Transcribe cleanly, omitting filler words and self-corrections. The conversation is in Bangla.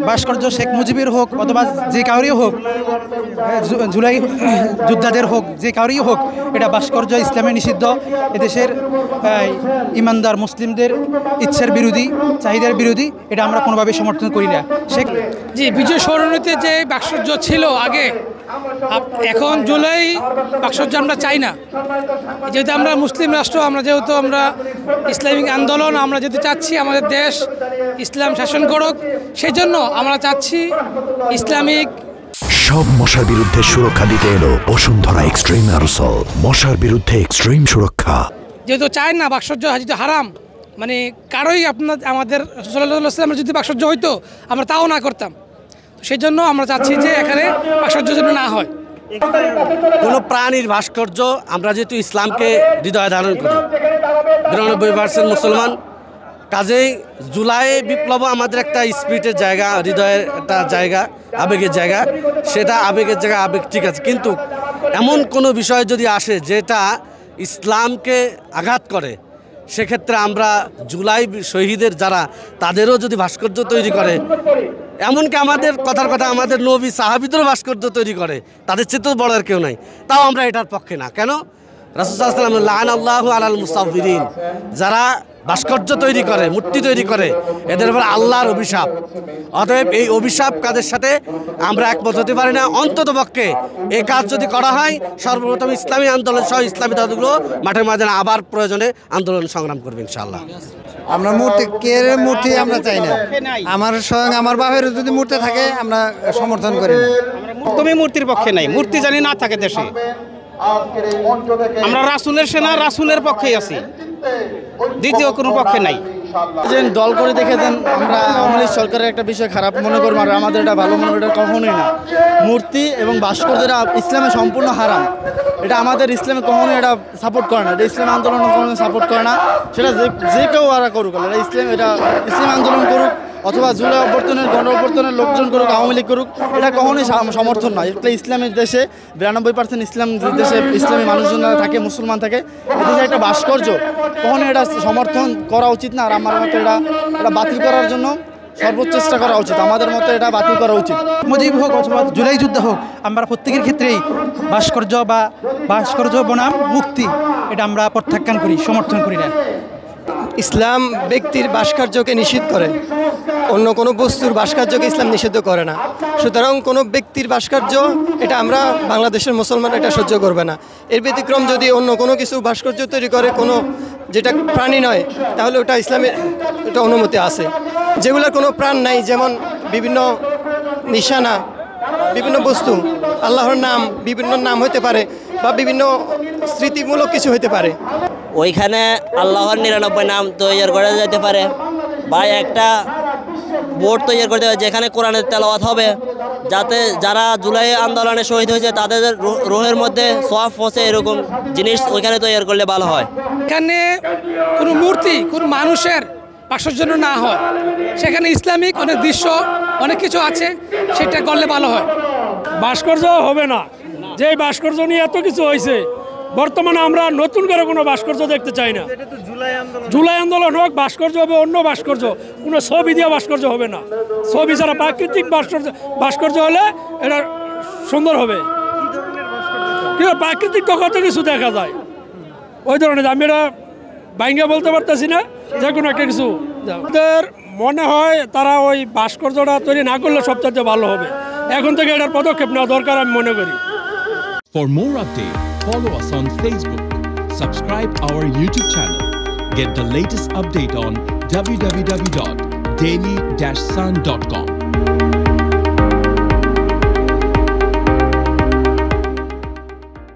ভাস্কর্য শেখ মুজিবের হোক অথবা যে কাউরই হোক, জুলাই যোদ্ধাদের হোক, যে কাউরই হোক, এটা ভাস্কর্য ইসলামে নিষিদ্ধ। এদেশের ইমানদার মুসলিমদের ইচ্ছার বিরোধী, চাহিদার বিরোধী। এটা আমরা কোনোভাবে সমর্থন করি না। জি, বিজয় সরণিতে যে ভাস্কর্য ছিল আগে, এখন জুলাই ভাস্কর্য আমরা চাই না। যেহেতু আমরা মুসলিম রাষ্ট্র, যেহেতু আমরা ইসলামিক আন্দোলন, আমরা যেহেতু চাচ্ছি আমাদের দেশ ইসলাম শাসন করুক, সেই জন্য আমরা চাচ্ছি ইসলামিক। সব মশার বিরুদ্ধে সুরক্ষা দিতে এলো বসুন্ধরা এক্সট্রিম অ্যারোসল, মশার বিরুদ্ধে এক্সট্রিম সুরক্ষা। যেহেতু চাই না ভাস্কর্য যেহেতু হারাম, কারোই আমাদের সাল্লাল্লাহু আলাইহি ওয়াসাল্লামের যদি ভাস্কর্য হইতো আমরা তাও না করতাম। সেই জন্য আমরা চাচ্ছি যে এখানে ভাস্কর্য যেন না হয়। কোনো প্রাণীর ভাস্কর্য, আমরা যেহেতু ইসলামকে হৃদয়ে ধারণ করি, 92% মুসলমান, কাজেই জুলাই বিপ্লব আমাদের একটা স্পিরিটের জায়গা, হৃদয়ের একটা জায়গা, আবেগের জায়গা। সেটা আবেগের জায়গা, আবেগ ঠিক আছে, কিন্তু এমন কোনো বিষয় যদি আসে যেটা ইসলামকে আঘাত করে, সেক্ষেত্রে আমরা জুলাই শহীদের যারা, তাদেরও যদি ভাস্কর্য তৈরি করে, এমনকি আমাদের কথার কথা আমাদের নবী সাহাবীদেরও ভাস্কর্য তৈরি করে, তাদের চেয়ে বড় আর কেউ নাই, তাও আমরা এটার পক্ষে না। কেন? রাসূল সাল্লাল্লাহু আলাইহি ওয়াসাল্লাম লাআন আল্লাহু আলাল মুসাফিরিন, যারা ভাস্কর্য তৈরি করে, মূর্তি তৈরি করে, এদের উপর আল্লাহর অভিশাপ। অতএব এই অভিশাপ কাজের সাথে আমরা একমত হতে পারি না। অন্তত পক্ষে এই কাজ যদি করা হয়, সর্বপ্রথম ইসলামী আন্দোলন সহ ইসলামী দলগুলো মাঠে ময়দানে আবার প্রয়োজনে আন্দোলন সংগ্রাম করবে ইনশাআল্লাহ। আমরা মূর্তি আমরা চাই না। আমার বাপের যদি মূর্তি থাকে আমরা সমর্থন করি না। তুমি মূর্তির পক্ষে নাই, মূর্তি জানি না থাকে দেশে। আমরা রাসূলের সেনা, রাসূলের পক্ষেই আছি, দ্বিতীয় কোনো পক্ষে নাই। যে দল করে দেখে দেন, আমরা আওয়ামী লীগ সরকারের একটা বিষয় খারাপ মনে করবো, আর আমাদের এটা ভালো মনে করি, এটা কখনোই না। মূর্তি এবং ভাস্কর্য যেটা ইসলামে সম্পূর্ণ হারাম, এটা আমাদের ইসলামে কখনোই এটা সাপোর্ট করে না, এটা ইসলাম আন্দোলন কখনো সাপোর্ট করে না। সেটা যে কেউ ওরা করুক, এটা ইসলাম আন্দোলন করুক অথবা জুলাই অভ্যর্থনের গণ অভ্যর্থনের লোকজন করুক, আওয়ামী লীগ করুক, এটা কখনোই সমর্থন নয়। এটা ইসলামের দেশে 92% ইসলাম দেশে ইসলামী মানুষজন থাকে, মুসলমান থাকে, এদেশে একটা ভাস্কর্য কখনোই এটা সমর্থন করা উচিত না। আর আমার মতে এটা বাতিল করার জন্য সর্বোচ্চ চেষ্টা করা উচিত, আমাদের মতে এটা বাতিল করা উচিত। মুজিব হোক অথবা জুলাই যুদ্ধ হোক, আমরা প্রত্যেকের ক্ষেত্রেই ভাস্কর্য বনাম মুক্তি, এটা আমরা প্রত্যাখ্যান করি, সমর্থন করি না। ইসলাম ব্যক্তির ভাস্কর্যকে নিষিদ্ধ করে, অন্য কোনো বস্তুর ভাস্কর্যকে ইসলাম নিষিদ্ধ করে না। সুতরাং কোনো ব্যক্তির ভাস্কর্য এটা আমরা বাংলাদেশের মুসলমান এটা সহ্য করবে না। এর ব্যতিক্রম যদি অন্য কোনো কিছু ভাস্কর্য তৈরি করে, কোনো যেটা প্রাণী নয়, তাহলে ওটা ইসলামের এটা অনুমতি আছে। যেগুলোর কোনো প্রাণ নাই, যেমন বিভিন্ন নিশানা, বিভিন্ন বস্তু, আল্লাহর নাম, বিভিন্ন নাম হতে পারে বা বিভিন্ন স্মৃতিমূলক কিছু হতে পারে, ওইখানে আল্লাহর 99 নাম তৈরি করা যেতে পারে, বা একটা বোর্ড তৈরি করতে হবে যেখানে কোরআনের তেলাওয়াত হবে, যাতে যারা জুলাই আন্দোলনে শহীদ হয়েছে তাদের রুহের মধ্যে সওয়াব পৌঁছে, এরকম জিনিস ওইখানে তৈরি করলে ভালো হয়। এখানে কোনো মূর্তি, কোনো মানুষের ভাস্কর্য জন্য না হয়, সেখানে ইসলামিক অনেক দৃশ্য, অনেক কিছু আছে, সেটা করলে ভালো হয়। ভাস্কর্য হবে না, যে ভাস্কর্য নিয়ে এত কিছু হয়েছে, বর্তমানে আমরা নতুন করে কোনো ভাস্কর্য দেখতে চাই না। জুলাই আন্দোলন হোক, ভাস্কর্য হবে অন্য ভাস্কর্য, কোনো ছবি দিয়ে ভাস্কর্য হবে না। ছবি ছাড়া প্রাকৃতিক ভাস্কর্য হলে এটা সুন্দর হবে। কিন্তু প্রাকৃতিক কত কিছু দেখা যায়, ওই ধরনের আমি এটা বাইঙ্গা বলতে পারতেছি না, যে কোনো একটা কিছু। আমাদের মনে হয় তারা ওই ভাস্কর্যটা তৈরি না করলে সবচেয়ে ভালো হবে। এখন থেকে এটার পদক্ষেপ নেওয়া দরকার আমি মনে করি। For more updates, follow us on Facebook, subscribe our YouTube channel, get the latest update on www.daily-sun.com.